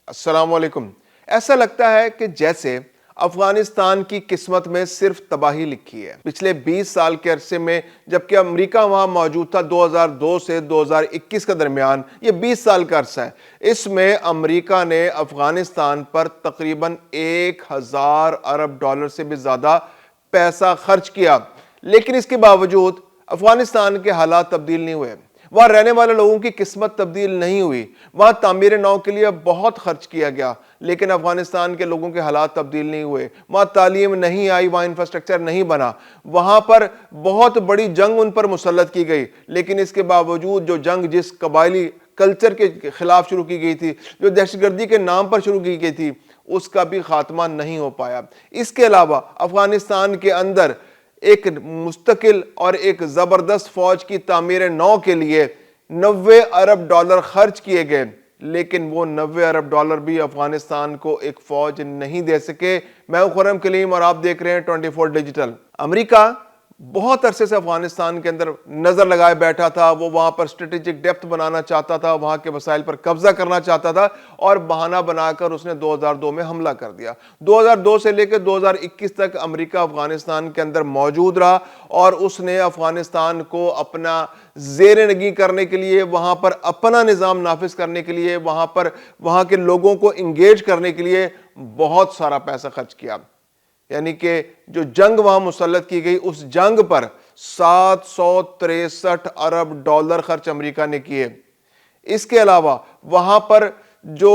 السلام علیکم۔ ایسا لگتا ہے کہ جیسے افغانستان کی قسمت میں صرف تباہی لکھی ہے۔ پچھلے 20 سال کے عرصے میں جبکہ امریکہ وہاں موجود تھا 2002 سے 2021 کا درمیان، یہ 20 سال کا عرصہ ہے۔ اس میں امریکہ نے افغانستان پر تقریباً 1000 ارب ڈالر سے بھی زیادہ پیسہ خرچ کیا، لیکن اس کے باوجود افغانستان کے حالات تبدیل نہیں ہوئے۔ وہاں رہنے والے لوگوں کی قسمت تبدیل نہیں ہوئی۔ وہاں تعمیر نو کے لیے بہت خرچ کیا گیا، لیکن افغانستان کے لوگوں کے حالات تبدیل نہیں ہوئے۔ وہاں تعلیم نہیں آئی، وہاں انفراسٹرکچر نہیں بنا، وہاں پر بہت بڑی جنگ ان پر مسلط کی گئی، لیکن اس کے باوجود جو جنگ جس قبائلی کلچر کے خلاف شروع کی گئی تھی، جو دہشت گردی کے نام پر شروع کی گئی تھی، اس کا بھی خاتمہ نہیں ہو پایا۔ اس کے علاوہ افغانستان کے اندر ایک مستقل اور ایک زبردست فوج کی تعمیر نو کے لیے 90 ارب ڈالر خرچ کیے گئے، لیکن وہ 90 ارب ڈالر بھی افغانستان کو ایک فوج نہیں دے سکے۔ میں ہوں خرم کلیم اور آپ دیکھ رہے ہیں 24 ڈیجیٹل۔ امریکہ بہت عرصے سے افغانستان کے اندر نظر لگائے بیٹھا تھا، وہ وہاں پر اسٹریٹجک ڈیپتھ بنانا چاہتا تھا، وہاں کے وسائل پر قبضہ کرنا چاہتا تھا، اور بہانہ بنا کر اس نے 2002 میں حملہ کر دیا۔ 2002 سے لے کے 2021 تک امریکہ افغانستان کے اندر موجود رہا، اور اس نے افغانستان کو اپنا زیر نگیں کرنے کے لیے، وہاں پر اپنا نظام نافذ کرنے کے لیے، وہاں کے لوگوں کو انگیج کرنے کے لیے بہت سارا پیسہ خرچ کیا۔ یعنی کہ جو جنگ وہاں مسلط کی گئی، اس جنگ پر 763 ارب ڈالر خرچ امریکہ نے کیے۔ اس کے علاوہ وہاں پر جو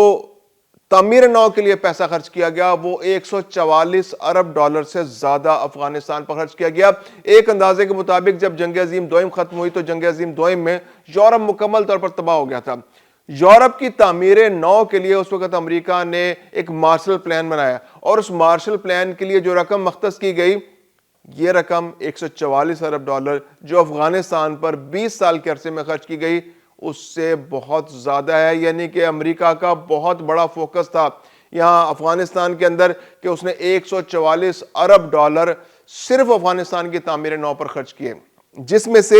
تعمیر نو کے لیے پیسہ خرچ کیا گیا، وہ 144 ارب ڈالر سے زیادہ افغانستان پر خرچ کیا گیا۔ ایک اندازے کے مطابق جب جنگ عظیم دوئم ختم ہوئی تو جنگ عظیم دوئم میں یورپ مکمل طور پر تباہ ہو گیا تھا۔ یورپ کی تعمیر نو کے لیے اس وقت امریکہ نے ایک مارشل پلان بنایا، اور اس مارشل پلان کے لیے جو رقم مختص کی گئی، یہ رقم 144 ارب ڈالر جو افغانستان پر 20 سال کے عرصے میں خرچ کی گئی، اس سے بہت زیادہ ہے۔ یعنی کہ امریکہ کا بہت بڑا فوکس تھا یہاں افغانستان کے اندر کہ اس نے 144 ارب ڈالر صرف افغانستان کی تعمیر نو پر خرچ کیے، جس میں سے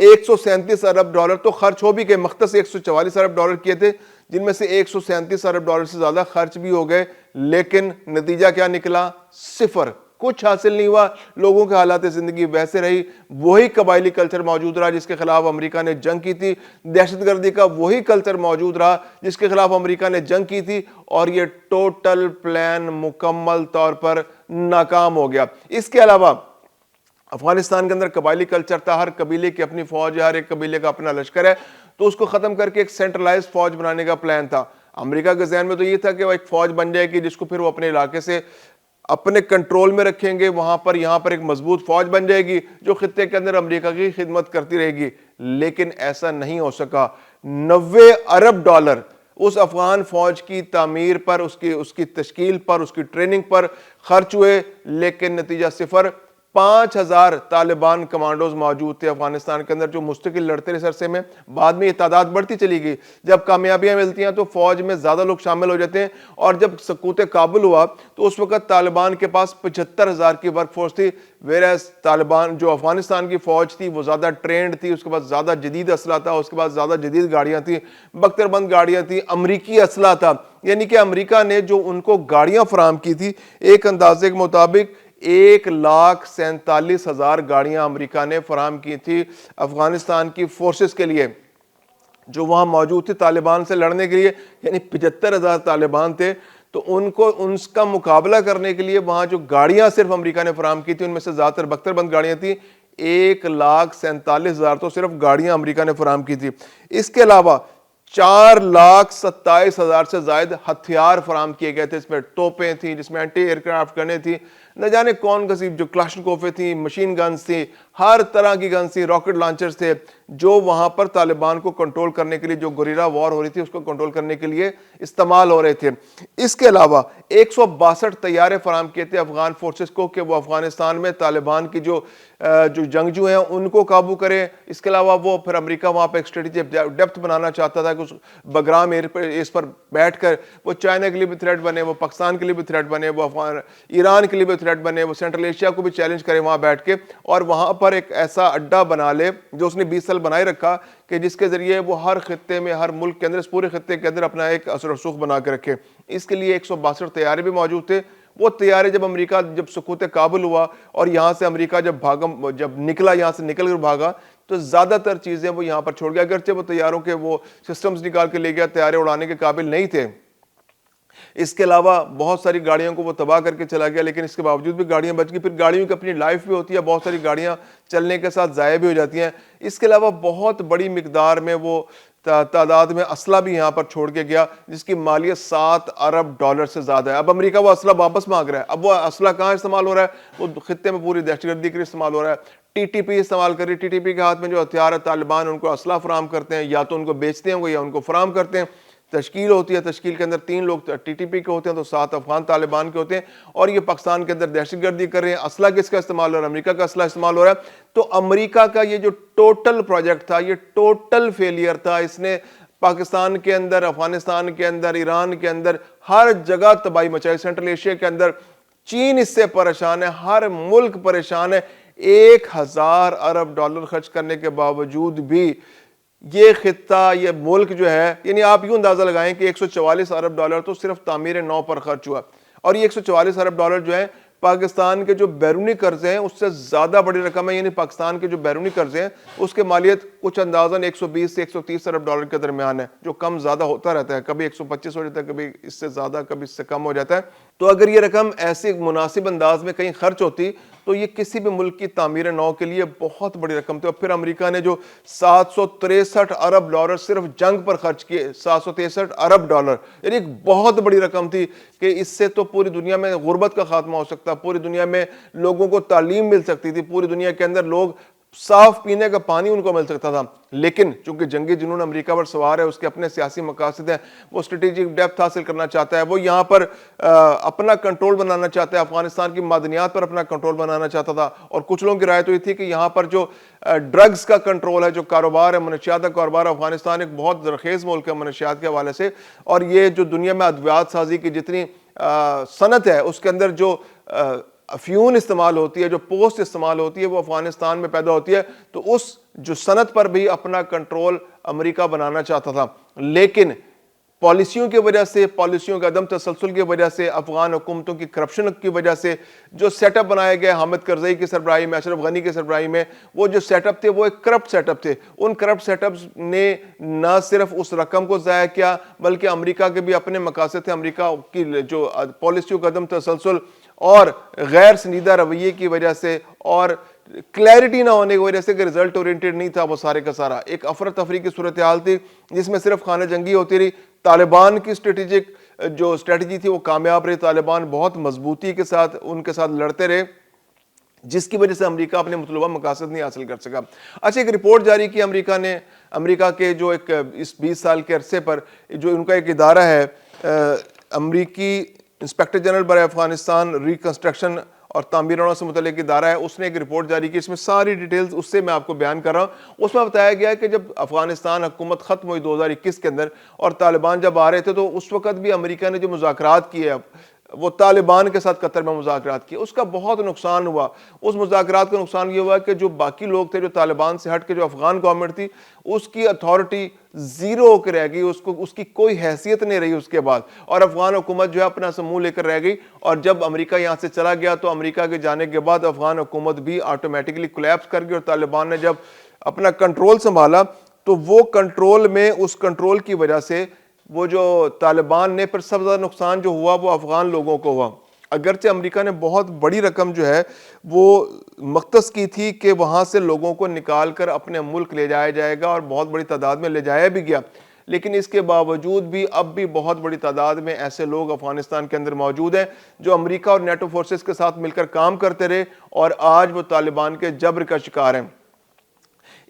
137 ارب ڈالر تو خرچ ہو بھی گئے، مختص 144 ارب ڈالر کیے تھے، جن میں سے 137 ارب ڈالر سے زیادہ خرچ بھی ہو گئے، لیکن نتیجہ کیا نکلا؟ صفر، کچھ حاصل نہیں ہوا۔ لوگوں کے حالات زندگی ویسے رہی، وہی قبائلی کلچر موجود رہا جس کے خلاف امریکہ نے جنگ کی تھی، دہشت گردی کا وہی کلچر موجود رہا جس کے خلاف امریکہ نے جنگ کی تھی، اور یہ ٹوٹل پلان مکمل طور پر ناکام ہو گیا۔ اس کے علاوہ افغانستان کے اندر قبائلی کلچر تھا، ہر قبیلے کی اپنی فوج ہے، ہر ایک قبیلے کا اپنا لشکر ہے، تو اس کو ختم کر کے ایک سینٹرلائز فوج بنانے کا پلان تھا۔ امریکہ کے ذہن میں تو یہ تھا کہ وہ ایک فوج بن جائے گی جس کو پھر وہ اپنے علاقے سے اپنے کنٹرول میں رکھیں گے، یہاں پر ایک مضبوط فوج بن جائے گی جو خطے کے اندر امریکہ کی خدمت کرتی رہے گی، لیکن ایسا نہیں ہو سکا۔ 90 ارب ڈالر اس افغان فوج کی تعمیر پر، اس کی تشکیل پر، اس کی ٹریننگ پر خرچ ہوئے، لیکن نتیجہ صفر۔ 5000 طالبان کمانڈوز موجود تھے افغانستان کے اندر جو مستقل لڑتے رہے اس عرصے میں۔ بعد میں یہ تعداد بڑھتی چلی گئی، جب کامیابیاں ملتی ہیں تو فوج میں زیادہ لوگ شامل ہو جاتے ہیں، اور جب سقوط کابل ہوا تو اس وقت طالبان کے پاس 75,000 کی ورک فورس تھی، ویراز طالبان جو افغانستان کی فوج تھی وہ زیادہ ٹرینڈ تھی، اس کے بعد زیادہ جدید اسلحہ تھا، اس کے بعد زیادہ جدید گاڑیاں تھیں، بختر بند گاڑیاں تھیں، امریکی اسلحہ تھا۔ یعنی کہ امریکہ نے جو ان کو گاڑیاں فراہم کی تھی، ایک اندازے کے مطابق 1,47,000 گاڑیاں امریکہ نے فراہم کی تھی افغانستان کی فورسز کے لیے جو وہاں موجود تھے طالبان سے لڑنے کے لیے۔ یعنی 75,000 طالبان تھے، تو ان کا مقابلہ کرنے کے لیے وہاں جو گاڑیاں صرف امریکہ نے فراہم کی تھی، ان میں سے زیادہ تر بختر بند گاڑیاں تھیں۔ 1,47,000 تو صرف گاڑیاں امریکہ نے فراہم کی تھی۔ اس کے علاوہ 4,27,000 سے زائد ہتھیار فراہم کیے گئے تھے، اس میں توپیں تھیں، جس میں اینٹی ایئر کرافٹ گنیں تھیں، نہ جانے کون قسم جو کلاشنکوفیں تھیں، مشین گنز تھیں، ہر طرح کی گنز تھیں، راکٹ لانچرز تھے، جو وہاں پر طالبان کو کنٹرول کرنے کے لیے، جو گوریلا وار ہو رہی تھی اس کو کنٹرول کرنے کے لیے استعمال ہو رہے تھے۔ اس کے علاوہ 162 طیارے فراہم کیے تھے افغان فورسز کو کہ وہ افغانستان میں طالبان کی جو جنگجو ہیں ان کو قابو کریں۔ اس کے علاوہ وہ پھر امریکہ وہاں پہ ایک اسٹریٹجک ڈیپتھ بنانا چاہتا تھا کہ اس بگرام ایئر پر بیٹھ کر وہ چائنا کے لیے بھی تھریٹ بنے، وہ پاکستان کے لیے بھی تھریٹ بنے، وہ ایران کے لیے بھی تھریٹ بنے، وہ سینٹرل ایشیا کو بھی چیلنج کرے وہاں بیٹھ کے، اور وہاں پر ایک ایسا اڈا بنا لے جو اس نے 20 سال بنائے رکھا کہ جس کے ذریعے وہ ہر خطے میں، ہر ملک کے اندر، اس پورے خطے کے اندر اپنا ایک اثر و رسوخ بنا کے رکھے۔ اس کے لیے 162 طیارے بھی موجود تھے. وہ طیارے جب امریکہ جب سقوط کابل ہوا اور یہاں سے امریکہ جب نکلا، یہاں سے نکل کر بھاگا، تو زیادہ تر چیزیں وہ یہاں پر چھوڑ گیا. اگرچہ وہ طیاروں کے وہ سسٹمز نکال کے لے گیا، طیارے اڑانے کے قابل نہیں تھے. اس کے علاوہ بہت ساری گاڑیوں کو وہ تباہ کر کے چلا گیا، لیکن اس کے باوجود بھی گاڑیاں بچ گئی. پھر گاڑیوں کی اپنی لائف بھی ہوتی ہے، بہت ساری گاڑیاں چلنے کے ساتھ ضائع بھی ہو جاتی ہیں. اس کے علاوہ بہت بڑی مقدار میں وہ تعداد میں اسلحہ بھی یہاں پر چھوڑ کے گیا، جس کی مالیت $7 ارب سے زیادہ ہے. اب امریکہ وہ اسلحہ واپس مانگ رہا ہے. اب وہ اسلحہ کہاں استعمال ہو رہا ہے؟ وہ خطے میں پوری دہشت گردی کے لیے استعمال ہو رہا ہے. ٹی ٹی پی استعمال کر رہی ہے. ٹی ٹی پی کے ہاتھ میں جو ہتھیار ہے، طالبان ان کو اسلحہ فراہم کرتے ہیں، یا تو ان کو بیچتے ہیں یا ان کو فراہم کرتے ہیں. تشکیل ہوتی ہے، تشکیل کے اندر 3 لوگ ٹی ٹی پی کے ہوتے ہیں تو 7 افغان طالبان کے ہوتے ہیں، اور یہ پاکستان کے اندر دہشت گردی کر رہے ہیں. اسلحہ کس کا استعمال ہو رہا ہے؟ امریکہ کا اسلحہ استعمال ہو رہا ہے. تو امریکہ کا یہ جو ٹوٹل پروجیکٹ تھا، یہ ٹوٹل فیلئر تھا. اس نے پاکستان کے اندر، افغانستان کے اندر، ایران کے اندر ہر جگہ تباہی مچائی. سینٹرل ایشیا کے اندر چین اس سے پریشان ہے، ہر ملک پریشان ہے. $1000 ارب خرچ کرنے کے باوجود بھی یہ خطہ، یہ ملک جو ہے، یعنی آپ یوں اندازہ لگائیں کہ $144 ارب تو صرف تعمیر نو پر خرچ ہوا. اور یہ $144 جو ہے پاکستان کے جو بیرونی قرضے ہیں اس سے زیادہ بڑی رقم ہے. یعنی پاکستان کے جو بیرونی قرضے ہیں اس کے مالیت کچھ اندازاً 120 سے $130 ارب کے درمیان ہے، جو کم زیادہ ہوتا رہتا ہے. کبھی 125 ہو جاتا ہے، کبھی اس سے زیادہ، کبھی اس سے کم ہو جاتا ہے. تو اگر یہ رقم ایسے مناسب انداز میں کہیں خرچ ہوتی تو یہ کسی بھی ملک کی تعمیر نو کے لیے بہت بڑی رقم تھی. اور پھر امریکہ نے جو $763 ارب صرف جنگ پر خرچ کیے، $763 ارب، یعنی ایک بہت بڑی رقم تھی کہ اس سے تو پوری دنیا میں غربت کا خاتمہ ہو سکتا، پوری دنیا میں لوگوں کو تعلیم مل سکتی تھی، پوری دنیا کے اندر لوگ صاف پینے کا پانی ان کو مل سکتا تھا. لیکن چونکہ جنگی جنون امریکہ پر سوار ہے، اس کے اپنے سیاسی مقاصد ہیں، وہ اسٹریٹجک ڈیپتھ حاصل کرنا چاہتا ہے، وہ یہاں پر اپنا کنٹرول بنانا چاہتا ہے. افغانستان کی معدنیات پر اپنا کنٹرول بنانا چاہتا تھا. اور کچھ لوگوں کی رائے تو یہ تھی کہ یہاں پر جو ڈرگز کا کنٹرول ہے، جو کاروبار ہے، منشیات کا کاروبار، افغانستان ایک بہت زرخیز ملک ہے منشیات کے حوالے سے. اور یہ جو دنیا میں ادویات سازی کی جتنی صنعت ہے، اس کے اندر جو افیون استعمال ہوتی ہے، جو پوسٹ استعمال ہوتی ہے، وہ افغانستان میں پیدا ہوتی ہے. تو اس جو صنعت پر بھی اپنا کنٹرول امریکہ بنانا چاہتا تھا. لیکن پالیسیوں کی وجہ سے، پالیسیوں کے عدم تسلسل کی وجہ سے، افغان حکومتوں کی کرپشن کی وجہ سے جو سیٹ اپ بنائے گئے حامد کرزئی کی سربراہی میں، اشرف غنی کی سربراہی میں، وہ جو سیٹ اپ تھے وہ ایک کرپٹ سیٹ اپ تھے. ان کرپٹ سیٹ اپس نے نہ صرف اس رقم کو ضائع کیا، بلکہ امریکہ کے بھی اپنے مقاصد تھے. امریکہ کی جو پالیسیوں کا عدم تسلسل اور غیر سنجیدہ رویے کی وجہ سے اور کلیئرٹی نہ ہونے کی وجہ سے، کہ رزلٹ اورینٹڈ نہیں تھا وہ سارے کا سارا، ایک افراتفری کی صورتحال تھی جس میں صرف خانہ جنگی ہوتی رہی. طالبان کی اسٹریٹجی تھی وہ کامیاب رہی. طالبان بہت مضبوطی کے ساتھ ان کے ساتھ لڑتے رہے، جس کی وجہ سے امریکہ اپنے مطلوبہ مقاصد نہیں حاصل کر سکا. اچھا، ایک رپورٹ جاری کی امریکہ نے. امریکہ کے جو ایک اس 20 سال کے عرصے پر جو ان کا ایک ادارہ ہے، امریکی انسپیکٹر جنرل برائے افغانستان ریکنسٹرکشن اور تعمیروں سے متعلق ادارہ ہے، اس نے ایک رپورٹ جاری کی. اس میں ساری ڈیٹیلز اس سے میں آپ کو بیان کر رہا ہوں. اس میں بتایا گیا ہے کہ جب افغانستان حکومت ختم ہوئی 2021 کے اندر اور طالبان جب آ رہے تھے، تو اس وقت بھی امریکہ نے جو مذاکرات کیے، وہ طالبان کے ساتھ قطر میں مذاکرات کیے، اس کا بہت نقصان ہوا. اس مذاکرات کا نقصان یہ ہوا کہ جو باقی لوگ تھے، جو طالبان سے ہٹ کے جو افغان گورنمنٹ تھی، اس کی اتھارٹی زیرو ہو کے رہ گئی، اس کی کوئی حیثیت نہیں رہی اس کے بعد. اور افغان حکومت جو ہے اپنا منہ لے کر رہ گئی. اور جب امریکہ یہاں سے چلا گیا تو امریکہ کے جانے کے بعد افغان حکومت بھی آٹومیٹکلی کولیپس کر گئی. اور طالبان نے جب اپنا کنٹرول سنبھالا تو وہ کنٹرول میں، اس کنٹرول کی وجہ سے وہ جو طالبان نے، پھر سب سے زیادہ نقصان جو ہوا وہ افغان لوگوں کو ہوا. اگرچہ امریکہ نے بہت بڑی رقم جو ہے وہ مختص کی تھی کہ وہاں سے لوگوں کو نکال کر اپنے ملک لے جایا جائے گا، اور بہت بڑی تعداد میں لے جایا بھی گیا. لیکن اس کے باوجود بھی اب بھی بہت بڑی تعداد میں ایسے لوگ افغانستان کے اندر موجود ہیں جو امریکہ اور نیٹو فورسز کے ساتھ مل کر کام کرتے رہے، اور آج وہ طالبان کے جبر کا شکار ہیں.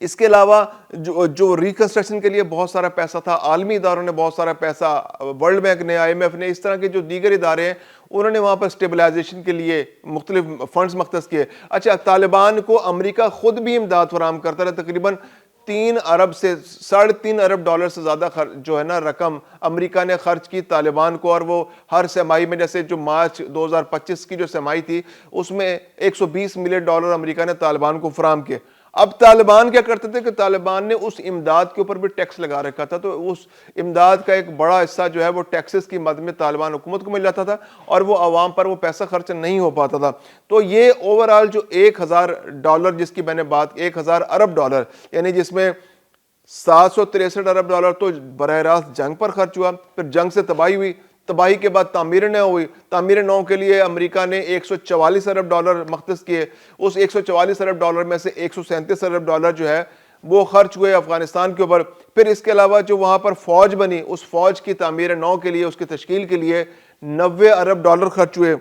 اس کے علاوہ جو ریکنسٹرکشن کے لیے بہت سارا پیسہ تھا، عالمی اداروں نے بہت سارا پیسہ، ورلڈ بینک نے، آئی ایم ایف نے، اس طرح کے جو دیگر ادارے ہیں، انہوں نے وہاں پر اسٹیبلائزیشن کے لیے مختلف فنڈز مختص کیے. اچھا، طالبان کو امریکہ خود بھی امداد فراہم کرتا رہا. تقریباً 3 ارب سے $3.5 ارب سے زیادہ جو ہے نا رقم امریکہ نے خرچ کی طالبان کو. اور وہ ہر سرمائی میں، جیسے جو مارچ 2025 کی جو سرمائی تھی، اس میں $120 ملین امریکہ نے طالبان کو فراہم کیے. اب طالبان کیا کرتے تھے کہ طالبان نے اس امداد کے اوپر بھی ٹیکس لگا رکھا تھا، تو اس امداد کا ایک بڑا حصہ جو ہے وہ ٹیکسز کی مد میں طالبان حکومت کو مل جاتا تھا اور وہ عوام پر وہ پیسہ خرچ نہیں ہو پاتا تھا۔ تو یہ اوورآل جو $1000 جس کی میں نے بات، $1000 ارب، یعنی جس میں $763 ارب تو براہ راست جنگ پر خرچ ہوا، پھر جنگ سے تباہی ہوئی، تباہی کے بعد تعمیر نو ہوئی، تعمیر نو کے لیے امریکہ نے $144 ارب مختص کیے، اس $144 ارب میں سے $137 ارب جو ہے وہ خرچ ہوئے افغانستان کے اوپر۔ پھر اس کے علاوہ جو وہاں پر فوج بنی، اس فوج کی تعمیر نو کے لیے، اس کی تشکیل کے لیے $90 ارب خرچ ہوئے۔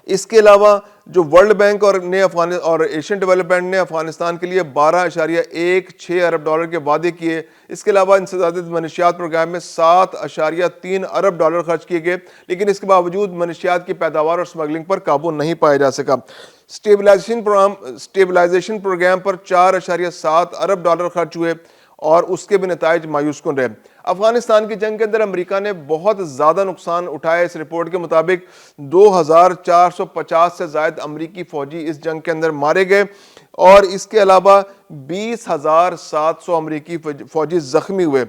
اس کے علاوہ جو ورلڈ بینک اور ایشین ڈیولپمنٹ نے افغانستان کے لیے $12.16 ارب کے وعدے کیے۔ اس کے علاوہ انسداد منشیات پروگرام میں $7.3 ارب خرچ کیے گئے، لیکن اس کے باوجود منشیات کی پیداوار اور سمگلنگ پر قابو نہیں پایا جا سکا۔ سٹیبلائزیشن پروگرام پر $4.7 ارب خرچ ہوئے اور اس کے بھی نتائج مایوس کن رہے۔ افغانستان کی جنگ کے اندر امریکہ نے بہت زیادہ نقصان اٹھایا۔ اس رپورٹ کے مطابق 2450 سے زائد امریکی فوجی اس جنگ کے اندر مارے گئے اور اس کے علاوہ 20,700 امریکی فوجی زخمی ہوئے۔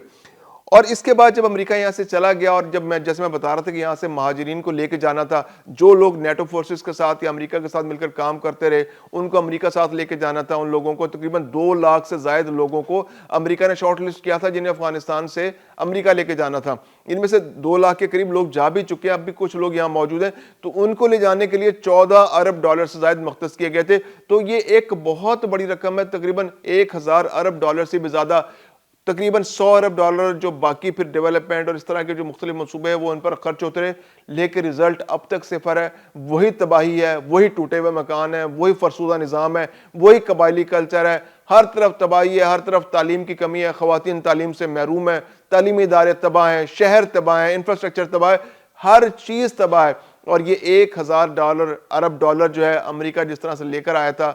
اور اس کے بعد جب امریکہ یہاں سے چلا گیا، اور جیسے میں بتا رہا تھا کہ یہاں سے مہاجرین کو لے کے جانا تھا، جو لوگ نیٹو فورسز کے ساتھ یا امریکہ کے ساتھ مل کر کام کرتے رہے ان کو امریکہ ساتھ لے کے جانا تھا۔ ان لوگوں کو تقریباً 2 لاکھ سے زائد لوگوں کو امریکہ نے شارٹ لسٹ کیا تھا جنہیں افغانستان سے امریکہ لے کے جانا تھا۔ ان میں سے 2 لاکھ کے قریب لوگ جا بھی چکے ہیں، اب بھی کچھ لوگ یہاں موجود ہیں، تو ان کو لے جانے کے لیے $14 ارب سے زائد مختص کیے گئے تھے۔ تو یہ ایک بہت بڑی رقم ہے، تقریباً $1000 ارب سے بھی زیادہ، تقریباً $100 ارب جو باقی پھر ڈیولپمنٹ اور اس طرح کے جو مختلف منصوبے ہیں وہ ان پر خرچ ہوتے رہے، لیکن رزلٹ اب تک صفر ہے۔ وہی تباہی ہے، وہی ٹوٹے ہوئے مکان ہیں، وہی فرسودہ نظام ہے، وہی قبائلی کلچر ہے، ہر طرف تباہی ہے، ہر طرف تعلیم کی کمی ہے، خواتین تعلیم سے محروم ہیں، تعلیمی ادارے تباہ ہیں، شہر تباہ ہیں، انفراسٹرکچر تباہ ہے، ہر چیز تباہ ہے۔ اور یہ $1000 ارب جو ہے امریکہ جس طرح سے لے کر آیا تھا،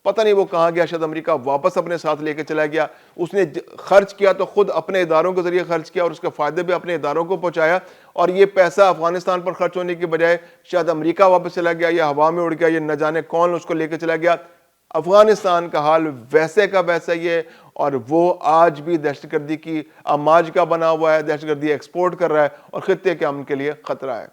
پتہ نہیں وہ کہاں گیا، شاید امریکہ واپس اپنے ساتھ لے کے چلا گیا۔ اس نے خرچ کیا تو خود اپنے اداروں کے ذریعے خرچ کیا اور اس کے فائدے بھی اپنے اداروں کو پہنچایا، اور یہ پیسہ افغانستان پر خرچ ہونے کی بجائے شاید امریکہ واپس چلا گیا یا ہوا میں اڑ گیا، یہ نہ جانے کون اس کو لے کے چلا گیا۔ افغانستان کا حال ویسے کا ویسا ہی ہے، اور وہ آج بھی دہشت گردی کی اماج کا بنا ہوا ہے، دہشت گردی ایکسپورٹ کر رہا ہے اور خطے کے امن کے لیے خطرہ ہے۔